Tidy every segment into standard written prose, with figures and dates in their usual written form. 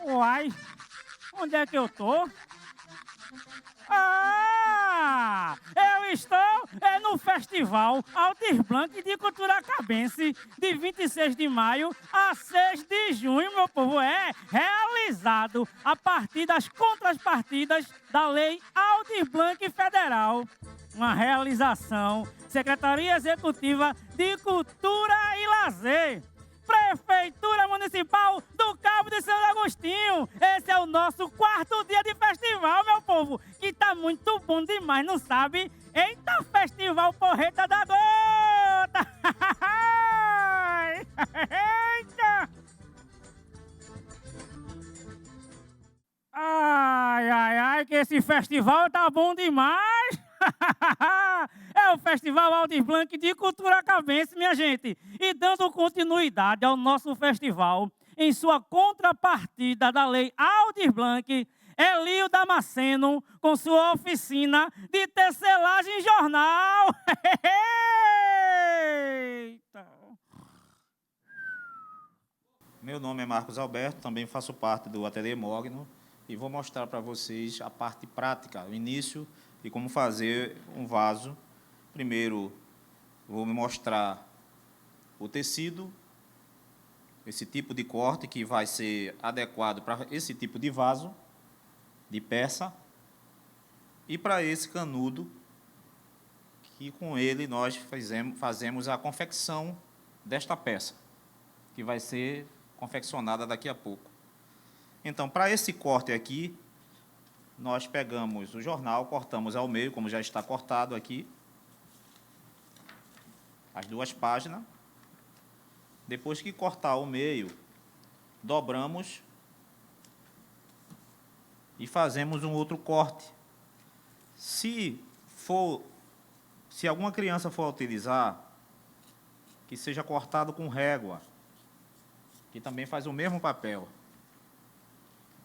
Uai, onde é que eu tô? Ah! Eu estou no Festival Aldir Blanc de Cultura Cabense, de 26 de maio a 6 de junho, meu povo. É realizado a partir das contrapartidas da Lei Aldir Blanc Federal. Uma realização Secretaria Executiva de Cultura e Lazer. Prefeitura Municipal do Cabo de São Agostinho. Esse é o nosso 4º dia de festival, meu povo, que tá muito bom demais, não sabe? Eita, Festival Porreta da Gota! Eita! Ai, ai, ai, que esse festival tá bom demais! É o Festival Aldir Blanc de Cultura Cabense, minha gente. E dando continuidade ao nosso festival, em sua contrapartida da Lei Aldir Blanc, Elio Damasceno, com sua oficina de tecelagem em jornal. Eita! Meu nome é Marcos Alberto, também faço parte do Ateliê Mogno e vou mostrar para vocês a parte prática, o início e como fazer um vaso. Primeiro, vou mostrar o tecido, esse tipo de corte que vai ser adequado para esse tipo de vaso, de peça, e para esse canudo, que com ele nós fazemos a confecção desta peça, que vai ser confeccionada daqui a pouco. Então, para esse corte aqui, nós pegamos o jornal, cortamos ao meio, como já está cortado aqui, as 2 páginas. Depois que cortar ao meio, dobramos e fazemos um outro corte. Se alguma criança for utilizar, que seja cortado com régua, que também faz o mesmo papel.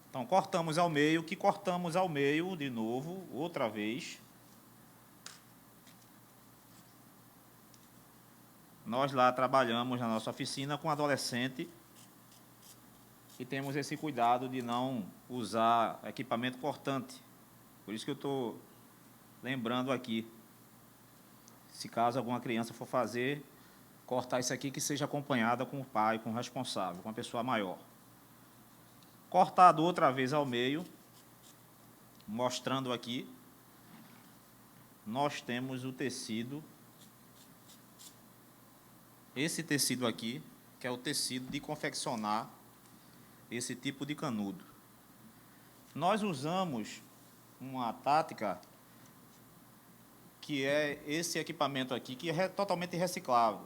Então, cortamos ao meio, que cortamos ao meio de novo, outra vez. Nós lá trabalhamos na nossa oficina com adolescente e temos esse cuidado de não usar equipamento cortante. Por isso que eu estou lembrando aqui, se caso alguma criança for fazer, cortar isso aqui que seja acompanhada com o pai, com o responsável, com a pessoa maior. Cortado outra vez ao meio, mostrando aqui, nós temos o tecido, esse tecido aqui, que é o tecido de confeccionar esse tipo de canudo. Nós usamos uma tática que é esse equipamento aqui, que é totalmente reciclável.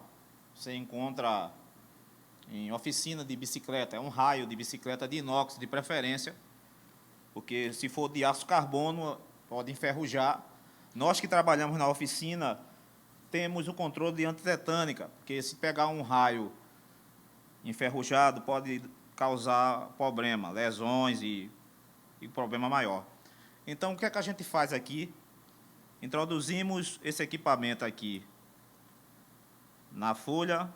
Você encontra em oficina de bicicleta, é um raio de bicicleta de inox, de preferência, porque se for de aço carbono, pode enferrujar. Nós que trabalhamos na oficina, temos o controle de antitetânica, porque se pegar um raio enferrujado, pode causar problema, lesões e problema maior. Então, o que é que a gente faz aqui? Introduzimos esse equipamento aqui na folha,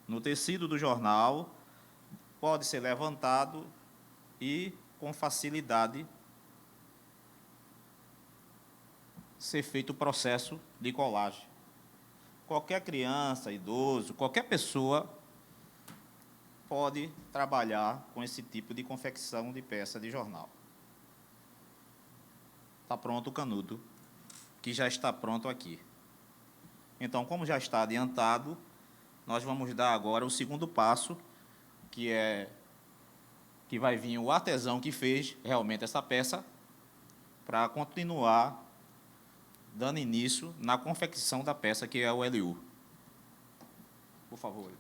no tecido do jornal, pode ser levantado e, com facilidade, ser feito o processo de colagem. Qualquer criança, idoso, qualquer pessoa pode trabalhar com esse tipo de confecção de peça de jornal. Está pronto o canudo, que já está pronto aqui. Então, como já está adiantado, nós vamos dar agora o segundo passo, que vai vir o artesão que fez realmente essa peça, para continuar dando início na confecção da peça, que é o LU. Por favor.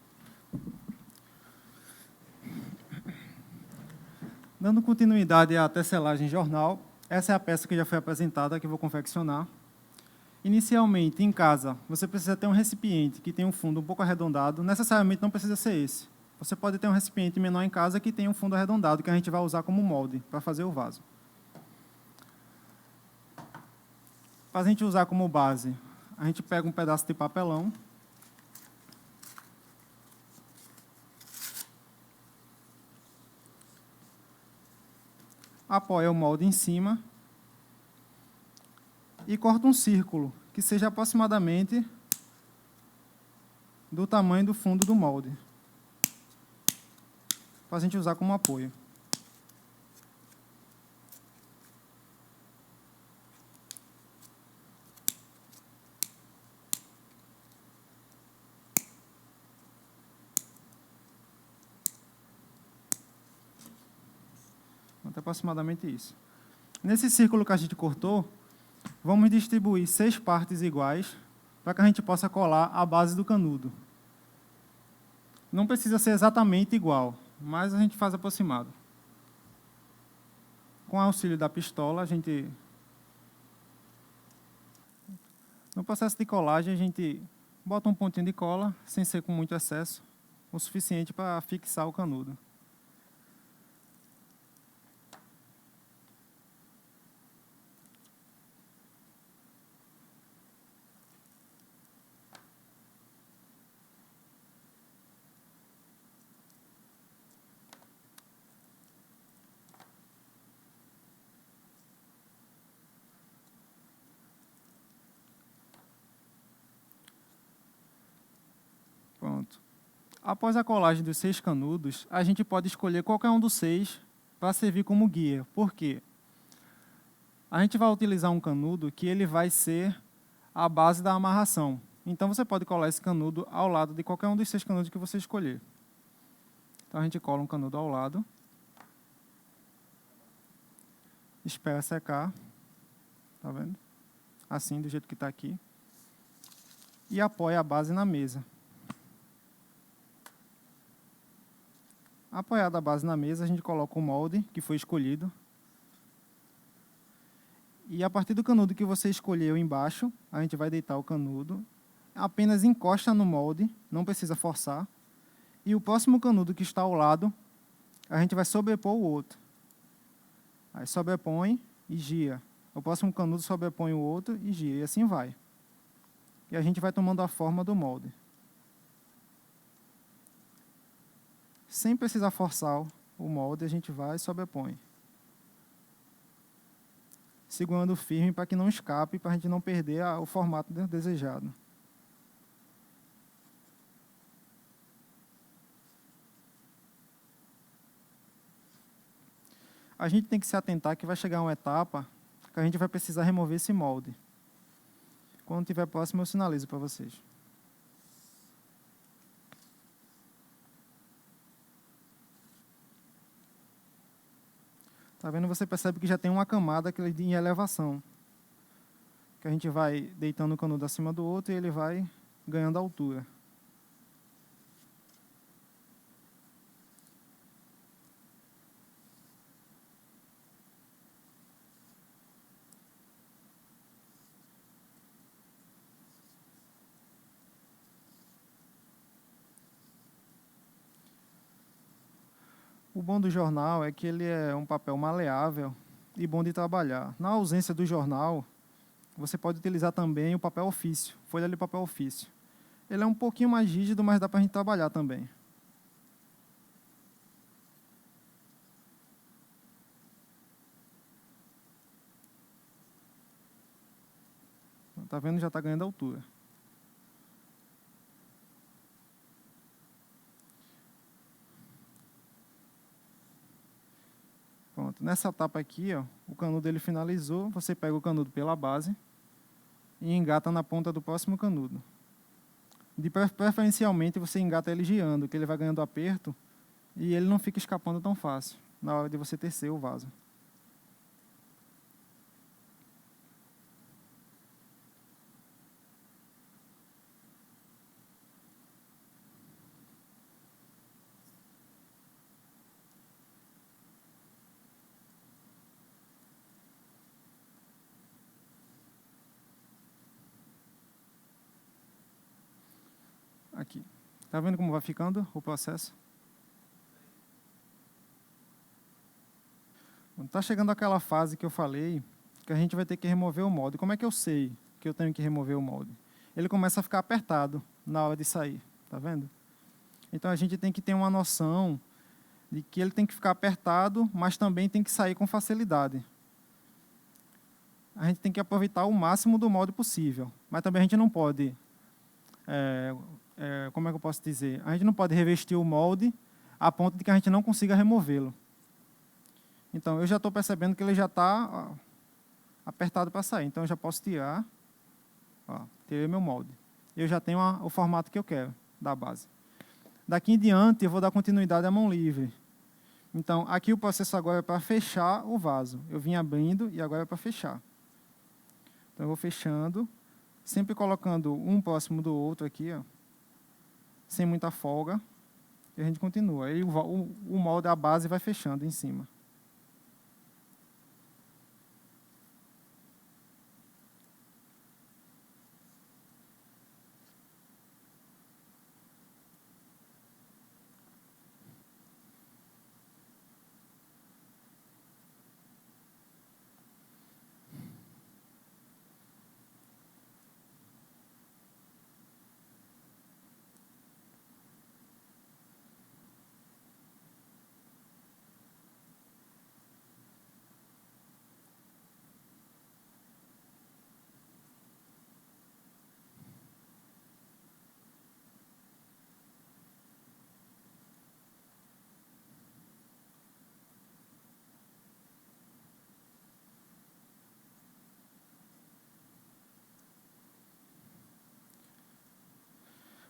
Dando continuidade à tecelagem jornal, Essa é a peça que já foi apresentada, que eu vou confeccionar. Inicialmente, em casa, você precisa ter um recipiente que tem um fundo um pouco arredondado. Necessariamente não precisa ser esse. Você pode ter um recipiente menor em casa que tem um fundo arredondado, que a gente vai usar como molde para fazer o vaso. Para a gente usar como base, a gente pega um pedaço de papelão. Apoia o molde em cima e corta um círculo que seja aproximadamente do tamanho do fundo do molde, para a gente usar como apoio. Aproximadamente isso. Nesse círculo que a gente cortou, vamos distribuir 6 partes iguais para que a gente possa colar a base do canudo. Não precisa ser exatamente igual, mas a gente faz aproximado. Com o auxílio da pistola, a gente... No processo de colagem, a gente bota um pontinho de cola, sem ser com muito excesso, o suficiente para fixar o canudo. Pronto. Após a colagem dos 6 canudos, a gente pode escolher qualquer um dos 6 para servir como guia. Por quê? A gente vai utilizar um canudo que ele vai ser a base da amarração. Então, você pode colar esse canudo ao lado de qualquer um dos 6 canudos que você escolher. Então, a gente cola um canudo ao lado. Espera secar. Tá vendo? Assim, do jeito que está aqui. E apoia a base na mesa. Apoiada a base na mesa, a gente coloca o molde que foi escolhido. E a partir do canudo que você escolheu embaixo, a gente vai deitar o canudo. Apenas encosta no molde, não precisa forçar. E o próximo canudo que está ao lado, a gente vai sobrepor o outro. Aí sobrepõe e gira. O próximo canudo sobrepõe o outro e gira. E assim vai. E a gente vai tomando a forma do molde. Sem precisar forçar o molde, a gente vai e sobrepõe. Segurando firme para que não escape, para a gente não perder o formato desejado. A gente tem que se atentar que vai chegar uma etapa que a gente vai precisar remover esse molde. Quando estiver próximo, eu sinalizo para vocês. Tá vendo? Você percebe que já tem uma camada em elevação. Que a gente vai deitando o canudo acima do outro e ele vai ganhando altura. O bom do jornal é que ele é um papel maleável e bom de trabalhar. Na ausência do jornal, você pode utilizar também o papel ofício, folha de papel ofício. Ele é um pouquinho mais rígido, mas dá para a gente trabalhar também. Tá vendo? Já está ganhando altura. Pronto. Nessa etapa aqui, ó, o canudo ele finalizou. Você pega o canudo pela base e engata na ponta do próximo canudo. Preferencialmente, você engata ele girando, que ele vai ganhando aperto e ele não fica escapando tão fácil na hora de você tecer o vaso. Tá vendo como vai ficando o processo? Está chegando aquela fase que eu falei, que a gente vai ter que remover o molde. Como é que eu sei que eu tenho que remover o molde? Ele começa a ficar apertado na hora de sair, tá vendo? Então a gente tem que ter uma noção de que ele tem que ficar apertado, mas também tem que sair com facilidade. A gente tem que aproveitar o máximo do molde possível, mas também a gente não pode, como é que eu posso dizer? A gente não pode revestir o molde a ponto de que a gente não consiga removê-lo. Então, eu já estou percebendo que ele já está apertado para sair. Então, eu já posso tirar. Ó, tirei meu molde. Eu já tenho o formato que eu quero da base. Daqui em diante, eu vou dar continuidade à mão livre. Então, aqui o processo agora é para fechar o vaso. Eu vim abrindo e agora é para fechar. Então, eu vou fechando, sempre colocando um próximo do outro aqui, ó, sem muita folga. E a gente continua. Aí o molde, a base, vai fechando em cima.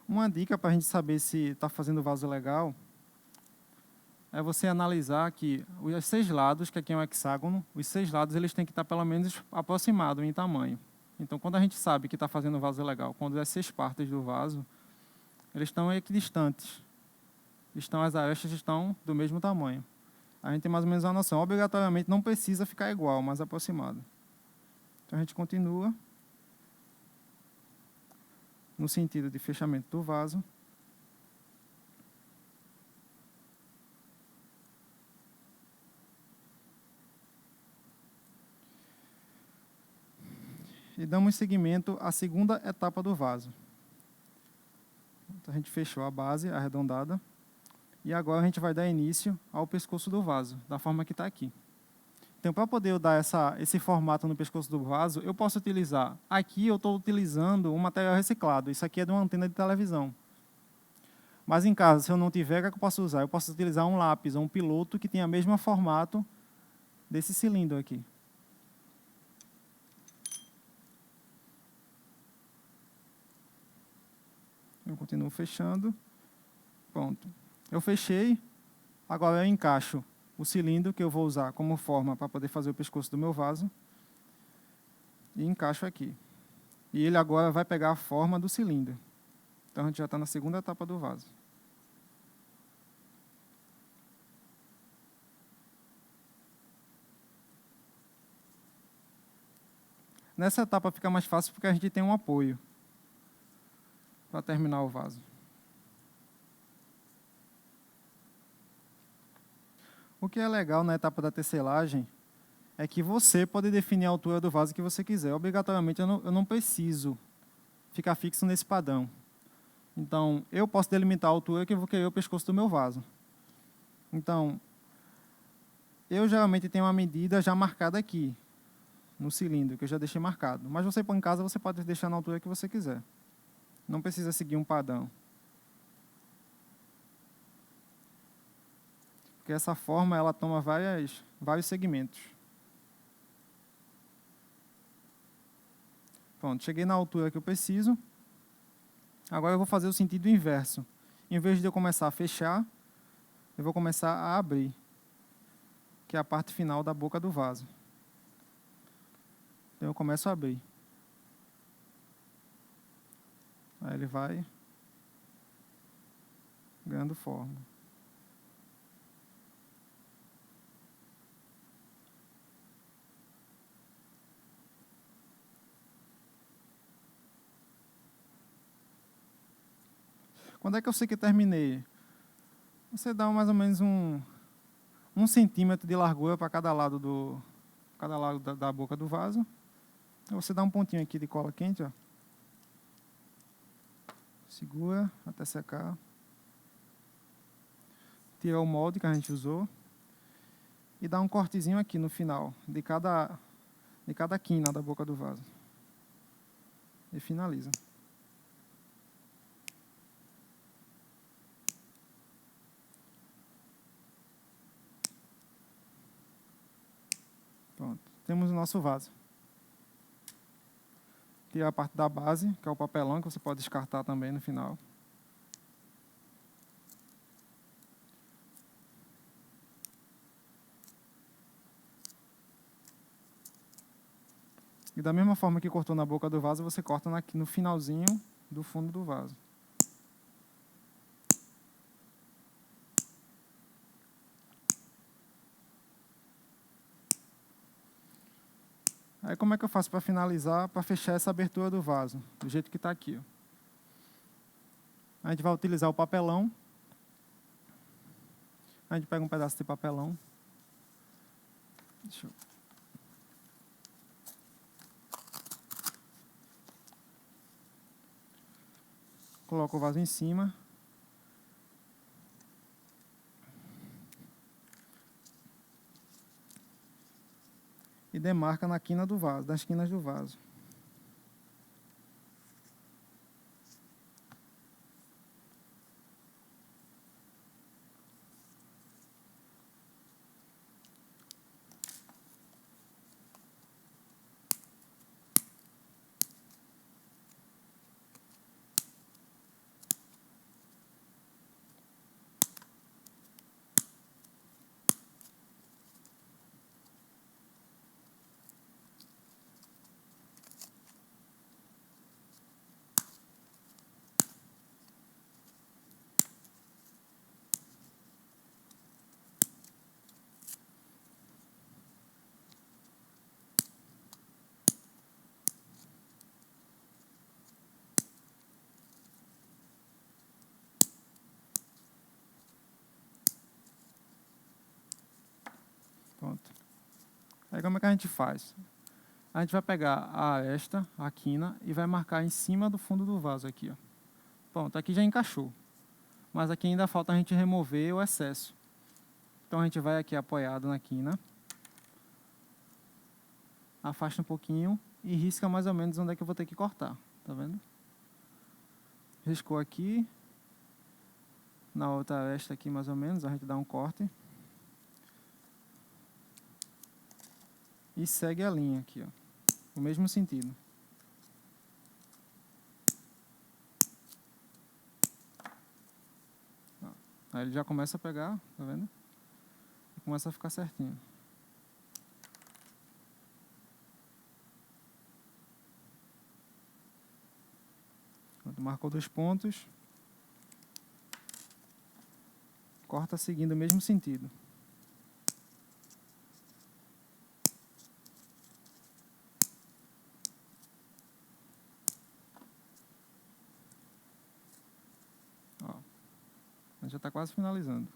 Uma dica para a gente saber se está fazendo vaso legal é você analisar que os 6 lados, que aqui é um hexágono, os 6 lados eles têm que estar pelo menos aproximados em tamanho. Então, quando a gente sabe que está fazendo vaso legal, quando as 6 partes do vaso, eles estão equidistantes. As arestas estão do mesmo tamanho. A gente tem mais ou menos uma noção. Obrigatoriamente não precisa ficar igual, mas aproximado. Então, a gente continua no sentido de fechamento do vaso. E damos seguimento à segunda etapa do vaso. Então, a gente fechou a base arredondada. E agora a gente vai dar início ao pescoço do vaso, da forma que está aqui. Então, para poder dar esse formato no pescoço do vaso, eu posso utilizar... Aqui eu estou utilizando um material reciclado. Isso aqui é de uma antena de televisão. Mas em casa, se eu não tiver, o que é que eu posso usar? Eu posso utilizar um lápis ou um piloto que tenha o mesmo formato desse cilindro aqui. Eu continuo fechando. Pronto. Eu fechei. Agora eu encaixo o cilindro que eu vou usar como forma para poder fazer o pescoço do meu vaso. E encaixo aqui. E ele agora vai pegar a forma do cilindro. Então a gente já está na segunda etapa do vaso. Nessa etapa fica mais fácil porque a gente tem um apoio para terminar o vaso. O que é legal na etapa da tecelagem é que você pode definir a altura do vaso que você quiser. Obrigatoriamente eu não preciso ficar fixo nesse padrão. Então, eu posso delimitar a altura que eu vou querer o pescoço do meu vaso. Então, eu geralmente tenho uma medida já marcada aqui, no cilindro, que eu já deixei marcado. Mas você, em casa, você pode deixar na altura que você quiser. Não precisa seguir um padrão. Porque essa forma, ela toma vários segmentos. Pronto, cheguei na altura que eu preciso. Agora eu vou fazer o sentido inverso. Em vez de eu começar a fechar, eu vou começar a abrir, que é a parte final da boca do vaso. Então eu começo a abrir. Aí ele vai ganhando forma. Quando é que eu sei que terminei? Você dá mais ou menos um centímetro de largura para cada lado da boca do vaso. Você dá um pontinho aqui de cola quente, ó. Segura até secar. Tira o molde que a gente usou. E dá um cortezinho aqui no final, de cada quina da boca do vaso. E finaliza. Pronto, temos o nosso vaso. Tira a parte da base, que é o papelão, que você pode descartar também no final. E da mesma forma que cortou na boca do vaso, você corta no finalzinho do fundo do vaso. Aí como é que eu faço para finalizar, para fechar essa abertura do vaso? Do jeito que está aqui, ó. A gente vai utilizar o papelão. A gente pega um pedaço de papelão. Deixa eu... Coloca o vaso em cima. E demarca na quina do vaso, das quinas do vaso. Pronto. Aí como é que a gente faz? A gente vai pegar a quina e vai marcar em cima do fundo do vaso aqui, ó. Pronto, aqui já encaixou. Mas aqui ainda falta a gente remover o excesso. Então a gente vai aqui apoiado na quina. Afasta um pouquinho e risca mais ou menos onde é que eu vou ter que cortar. Tá vendo? Riscou aqui. Na outra aresta aqui mais ou menos, a gente dá um corte. E segue a linha aqui, ó. O mesmo sentido. Ó, aí ele já começa a pegar, tá vendo? E começa a ficar certinho. Quando marcou 2 pontos, corta seguindo o mesmo sentido. Já está quase finalizando.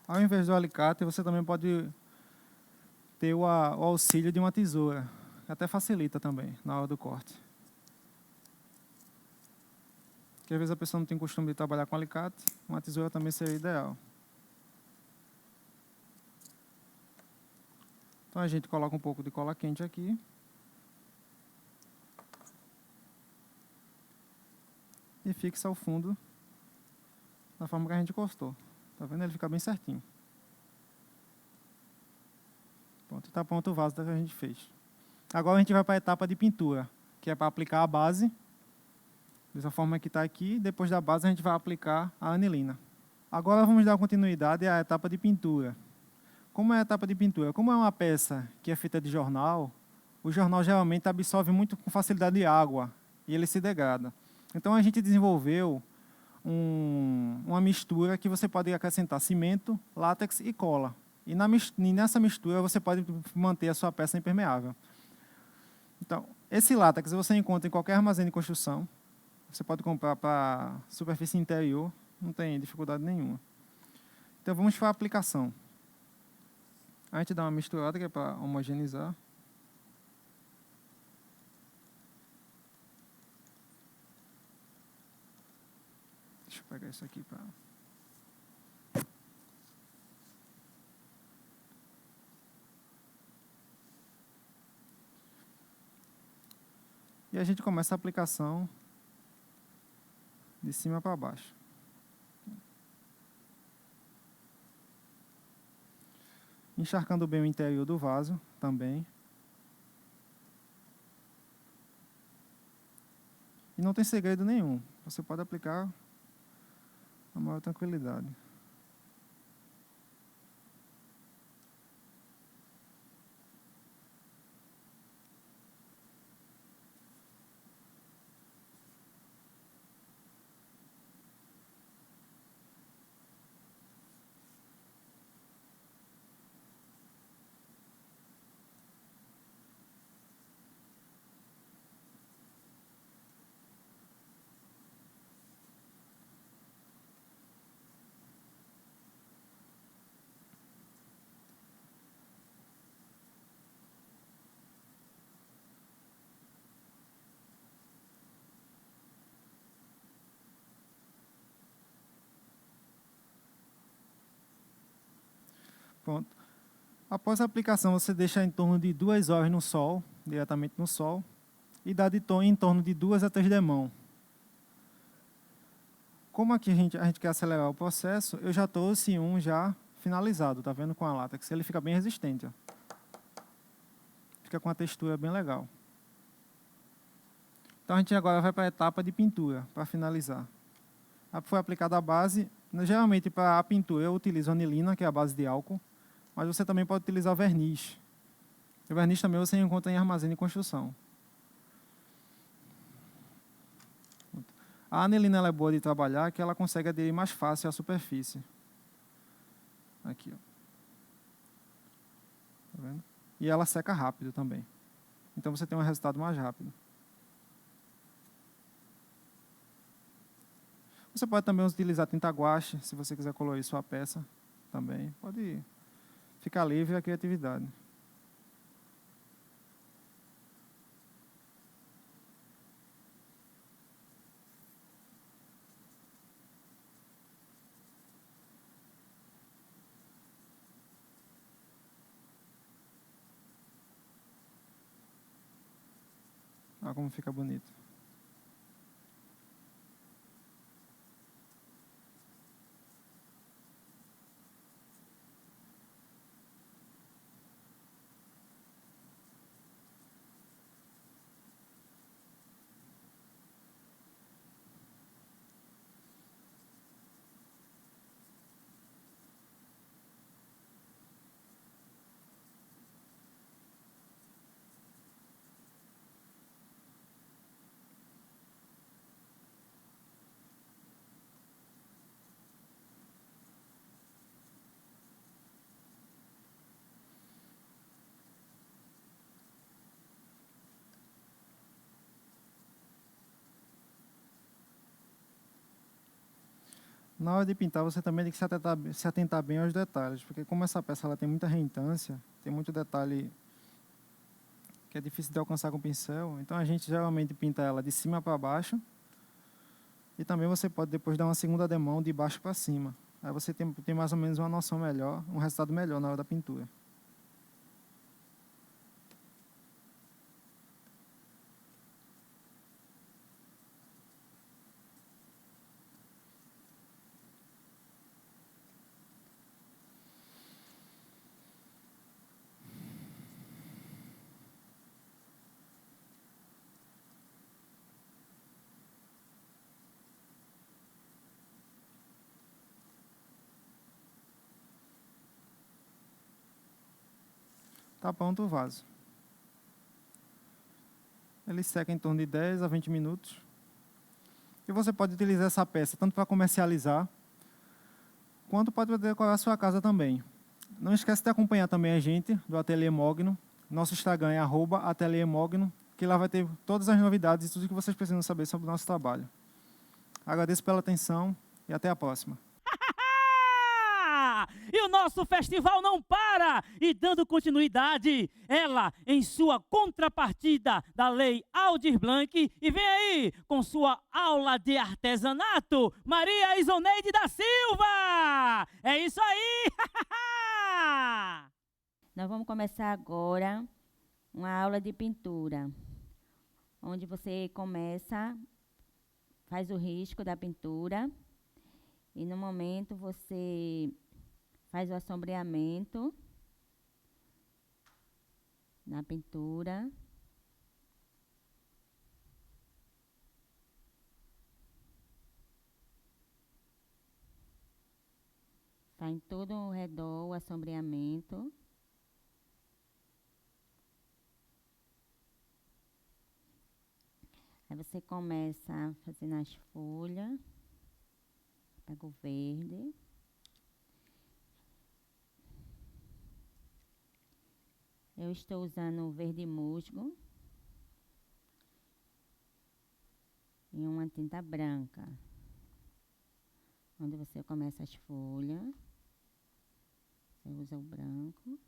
Ao invés do alicate, você também pode ter o auxílio de uma tesoura, que até facilita também na hora do corte. Porque às vezes a pessoa não tem costume de trabalhar com alicate, uma tesoura também seria ideal. Então a gente coloca um pouco de cola quente aqui. E fixa o fundo da forma que a gente cortou. Tá vendo? Ele fica bem certinho. Pronto, está pronto o vaso que a gente fez. Agora a gente vai para a etapa de pintura, que é para aplicar a base Dessa forma que está aqui, depois da base a gente vai aplicar a anilina. Agora vamos dar continuidade à etapa de pintura. Como é a etapa de pintura? Como é uma peça que é feita de jornal, o jornal geralmente absorve muito com facilidade água e ele se degrada. Então a gente desenvolveu uma mistura que você pode acrescentar cimento, látex e cola. E nessa mistura você pode manter a sua peça impermeável. Então, esse látex você encontra em qualquer armazém de construção. Você pode comprar para superfície interior, não tem dificuldade nenhuma. Então vamos para a aplicação. A gente dá uma misturada que é para homogeneizar. Deixa eu pegar isso aqui para... E a gente começa a aplicação de cima para baixo. Encharcando bem o interior do vaso também. E não tem segredo nenhum. Você pode aplicar com a maior tranquilidade. Pronto. Após a aplicação, você deixa em torno de 2 horas no sol, diretamente no sol, e dá em torno de 2 a 3 demãos. Como aqui a gente quer acelerar o processo, eu já trouxe um já finalizado, tá vendo, com a látex. Ele fica bem resistente. Ó. Fica com uma textura bem legal. Então a gente agora vai para a etapa de pintura, para finalizar. Foi aplicada a base. Geralmente para a pintura eu utilizo anilina, que é a base de álcool, mas você também pode utilizar verniz. O verniz também você encontra em armazém de construção. A anilina ela é boa de trabalhar, que ela consegue aderir mais fácil à superfície. Aqui, ó. Tá vendo? E ela seca rápido também. Então você tem um resultado mais rápido. Você pode também utilizar tinta guache, se você quiser colorir sua peça também. Pode ficar livre a criatividade. Olha como fica bonito. Na hora de pintar, você também tem que se atentar bem aos detalhes, porque como essa peça ela tem muita reintância, tem muito detalhe que é difícil de alcançar com o pincel, então a gente geralmente pinta ela de cima para baixo, e também você pode depois dar uma segunda demão de baixo para cima. Aí você tem mais ou menos uma noção melhor, um resultado melhor na hora da pintura. Está pronto o vaso. Ele seca em torno de 10 a 20 minutos. E você pode utilizar essa peça tanto para comercializar, quanto pode decorar a sua casa também. Não esquece de acompanhar também a gente do Ateliê Mogno. Nosso Instagram é @ateliemogno, que lá vai ter todas as novidades e tudo que vocês precisam saber sobre o nosso trabalho. Agradeço pela atenção e até a próxima. E o nosso festival não para! E dando continuidade, ela, em sua contrapartida da Lei Aldir Blanc, e vem aí com sua aula de artesanato, Maria Isoneide da Silva! É isso aí! Nós vamos começar agora uma aula de pintura, onde você começa, faz o risco da pintura, e no momento você faz o assombreamento na pintura. Faz em todo ao redor o assombreamento. Aí você começa fazendo as folhas. Pega o verde. Eu estou usando o verde musgo e uma tinta branca, onde você começa as folhas, você usa o branco.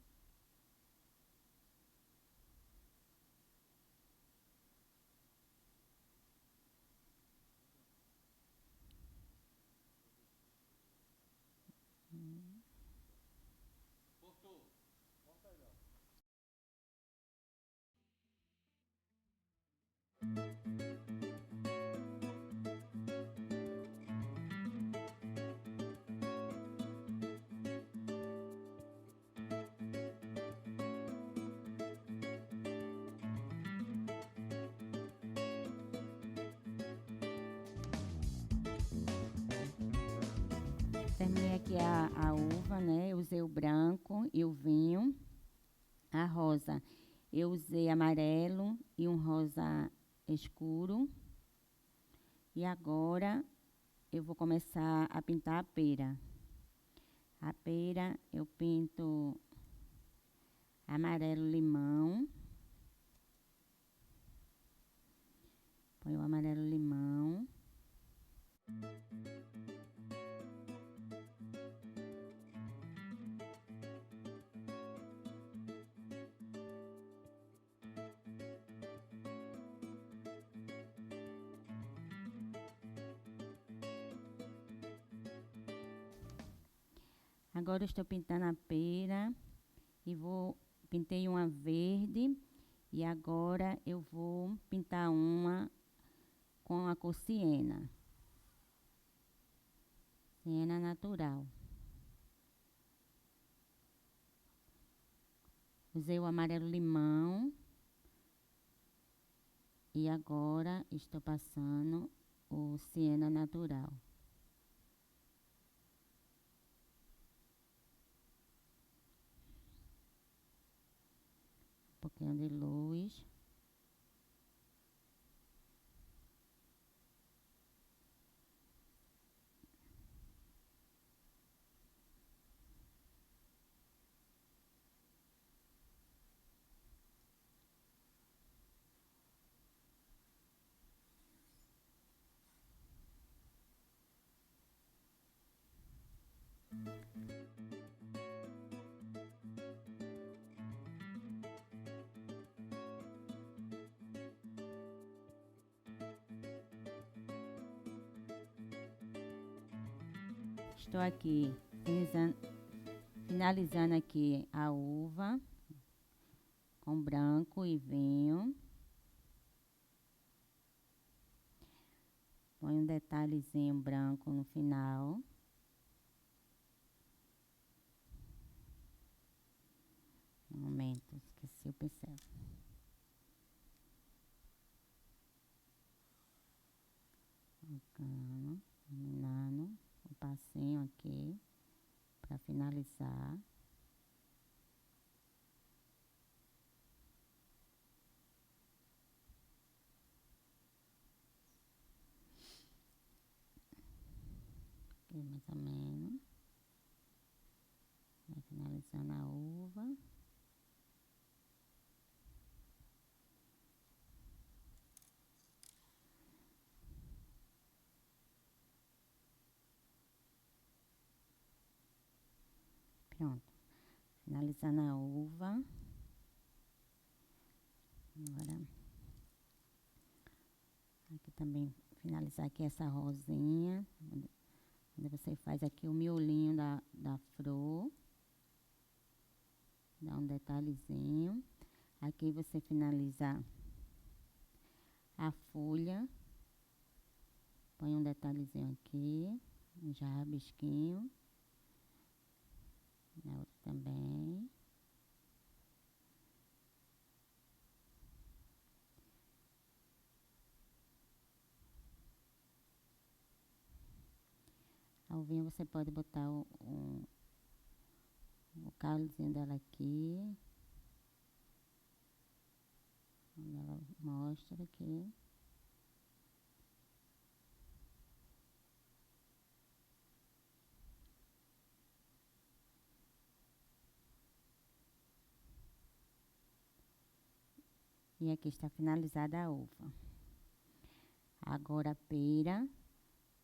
Terminei aqui a uva, né? Eu usei o branco e o vinho. A rosa, eu usei amarelo e um rosa escuro. E agora eu vou começar a pintar a pera. A pera eu pinto amarelo limão. Põe o amarelo limão. Agora eu estou pintando a pera e pintei uma verde e agora eu vou pintar uma com a cor siena. Siena natural. Usei o amarelo limão e agora estou passando o siena natural. Um pouquinho de luz. Estou aqui finalizando aqui a uva com branco e vinho. Põe um detalhezinho branco no final. Um momento, esqueci o pincel. Colocando, terminando um passinho aqui para finalizar. mais ou menos. Vai finalizando a uva. Pronto. Finalizando a uva. Agora, aqui também, finalizar aqui essa rosinha, onde você faz aqui o miolinho da flor. Dá um detalhezinho. Aqui você finaliza a folha. Põe um detalhezinho aqui, já rabisquinho. Na outra também. A uvinha você pode botar o caulezinho dela aqui. Onde ela mostra aqui. E aqui está finalizada a uva. Agora a pera,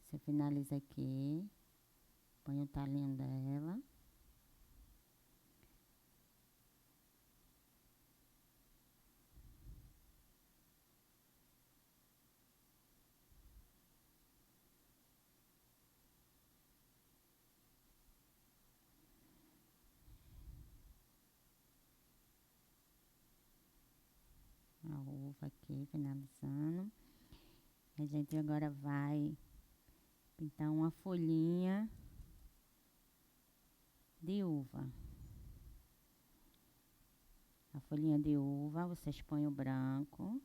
você finaliza aqui. Põe o talinho dela. A uva aqui, finalizando. A gente agora vai pintar uma folhinha de uva. A folhinha de uva, vocês põem o branco.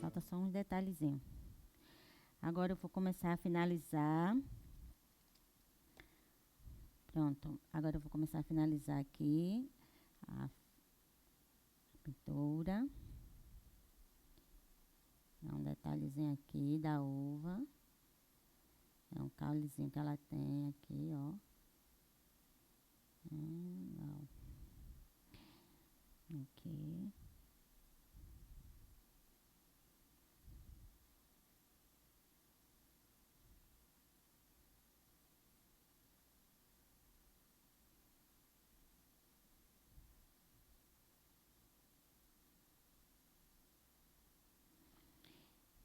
Falta só uns detalhezinhos. Agora eu vou começar a finalizar. Pronto. Agora eu vou começar a finalizar aqui a pintura. Dá um detalhezinho aqui da uva. É um caulezinho que ela tem aqui, ó. Não. Aqui.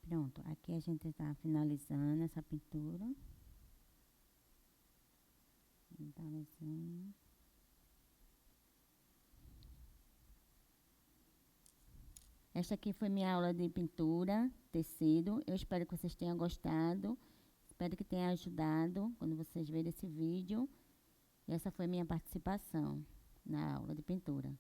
Pronto, aqui a gente está finalizando essa pintura. Um detalhezinho. Esta aqui foi minha aula de pintura, tecido. Eu espero que vocês tenham gostado. Espero que tenha ajudado quando vocês verem esse vídeo. E essa foi minha participação na aula de pintura.